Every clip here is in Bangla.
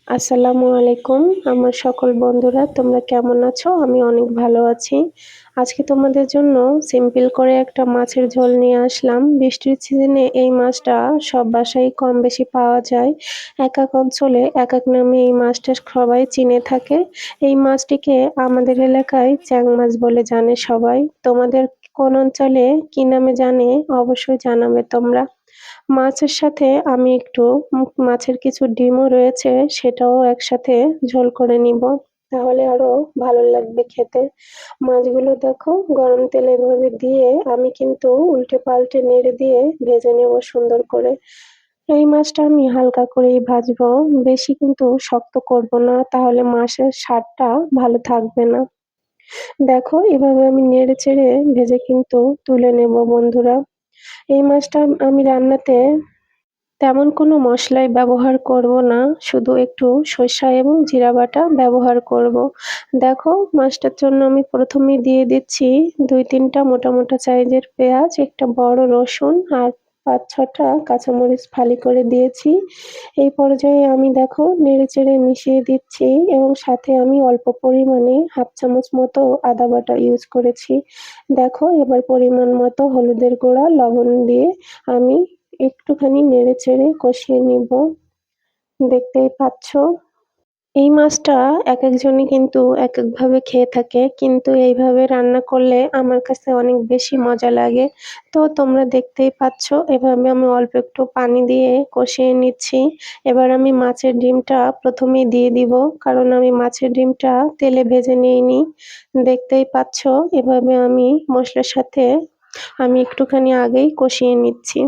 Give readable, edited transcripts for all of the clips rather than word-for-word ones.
আসসালামু আলাইকুম আমার সকল বন্ধুরা তোমরা কেমন আছো? আমি অনেক ভালো আছি। আজকে তোমাদের জন্য সিম্পল করে একটা মাছের ঝোল নিয়ে আসলাম। বৃষ্টির সিজনে এই মাছটা সব বাসায় কম বেশি পাওয়া যায়। একেক অঞ্চলে একেক নামে এই মাছটা সবাই চিনে থাকে। এই মাছটিকে আমাদের এলাকায় চ্যাং মাছ বলে জানে সবাই। তোমাদের কোন অঞ্চলে কি নামে জানে অবশ্যই জানাবে তোমরা। মাছের সাথে আমি একটু মাছের কিছু ডিমও রয়েছে সেটাও একসাথে ঝোল করে নিব। তাহলে আরো ভালো লাগবে খেতে। মাছগুলো দেখো গরম তেলে এভাবে দিয়ে আমি কিন্তু উল্টে পাল্টে নেড়ে দিয়ে ভেজে নেব সুন্দর করে। এই মাছটা আমি হালকা করেই ভাজবো, বেশি কিন্তু শক্ত করব না, তাহলে মাছের স্বাদটা ভালো থাকবে না। দেখো এভাবে আমি নেড়ে চেড়ে ভেজে কিন্তু তুলে নেব বন্ধুরা। এই মাছটা আমি রান্নাতে তেমন কোনো মশলাই ব্যবহার করব না, শুধু একটু সরিষা এবং জিরা বাটা ব্যবহার করব। দেখো মাছটার জন্য আমি প্রথমেই দিয়ে দিচ্ছি ২-৩টা মোটা মোটা সাইজের পেঁয়াজ, একটা বড় রসুন আর ৫-৬টা কাঁচামরিচ ফালি করে দিয়েছি। এই পর্যায়ে আমি দেখো নেড়েচেড়ে মিশিয়ে দিচ্ছি এবং সাথে আমি অল্প পরিমাণে ১/২ চামচ মতো আদা বাটা ইউজ করেছি। দেখো এবার পরিমাণ মতো হলুদের গুঁড়া, লবণ দিয়ে আমি একটুখানি নেড়েচেড়ে কষিয়ে নিব। দেখতেই পাচ্ছ এই মাছটা একেকজনই কিন্তু একেকভাবে খেয়ে থাকে, কিন্তু এইভাবে রান্না করলে আমার কাছে অনেক বেশি মজা লাগে। তো তোমরা দেখতেই পাচ্ছ এভাবে আমি অল্প একটু পানি দিয়ে কষিয়ে নিচ্ছি। এবার আমি মাছের ডিমটা প্রথমেই দিয়ে দিব, কারণ আমি মাছের ডিমটা তেলে ভেজে নিইনি। দেখতেই পাচ্ছ এভাবে আমি মসলার সাথে আমি একটুখানি আগেই কষিয়ে নিচ্ছি।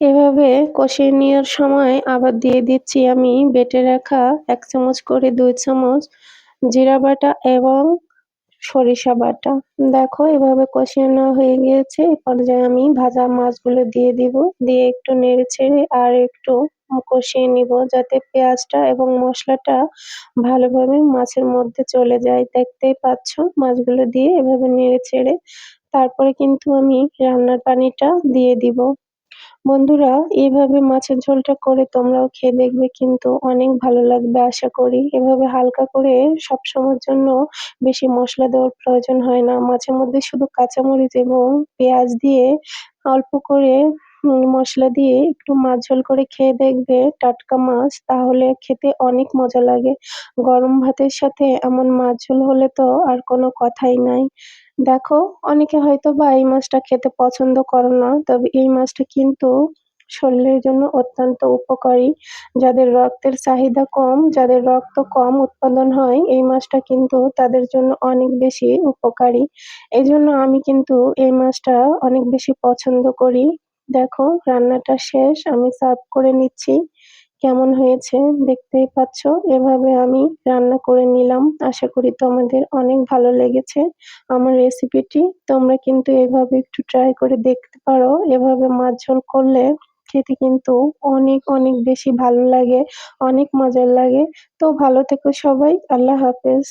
এভাবে কষিয়ে নেওয়ার সময় আবার দিয়ে দিচ্ছি আমি বেটে রাখা ১ চামচ করে ২ চামচ জিরা বাটা এবং সরিষা বাটা। দেখো এভাবে কষিয়ে নেওয়া হয়ে গিয়েছে। এ পর্যায়ে আমি ভাজা মাছগুলো দিয়ে দিব। দিয়ে একটু নেড়েচেড়ে আর একটু কষিয়ে নিব, যাতে পেঁয়াজটা এবং মসলাটা ভালোভাবে মাছের মধ্যে চলে যায়। দেখতেই পাচ্ছ মাছগুলো দিয়ে এভাবে নেড়েচেড়ে তারপরে কিন্তু আমি রান্নার পানিটা দিয়ে দিব। বন্ধুরা এভাবে মাছের ঝোলটা করে তোমরাও খেয়ে দেখবে, কিন্তু অনেক ভালো লাগবে আশা করি। এভাবে হালকা করে সবসময়ের জন্য বেশি মসলা দেওয়ার প্রয়োজন হয় না। মাঝে মধ্যে শুধু কাঁচামরিচ এবং পেঁয়াজ দিয়ে অল্প করে মসলা দিয়ে একটু মাছ ঝোল করে খেয়ে দেখবে টাটকা মাছ, তাহলে খেতে অনেক মজা লাগে। গরম ভাতের সাথে এমন মাছ ঝোল হলে তো আর কোনো কথাই নাই। দেখো অনেকে হয়তোবা এই মাছটা খেতে পছন্দ করো না, তবে এই মাছটা কিন্তু শরীরের জন্য অত্যন্ত উপকারী। যাদের রক্তের চাহিদা কম, যাদের রক্ত কম উৎপাদন হয়, এই মাছটা কিন্তু তাদের জন্য অনেক বেশি উপকারী। এজন্য আমি কিন্তু এই মাছটা অনেক বেশি পছন্দ করি। দেখো রান্নাটা শেষ, আমি সার্ভ করে নিচ্ছি। কেমন হয়েছে দেখতেই পাচ্ছ। এভাবে আমি রান্না করে নিলাম। আশা করি তোমাদের অনেক ভালো লেগেছে আমার রেসিপিটি। তোমরা কিন্তু এভাবে একটু ট্রাই করে দেখতে পারো। এভাবে মাছ ঝোল করলে খেতে কিন্তু অনেক অনেক বেশি ভালো লাগে, অনেক মজার লাগে। তো ভালো থেকো সবাই। আল্লাহ হাফেজ।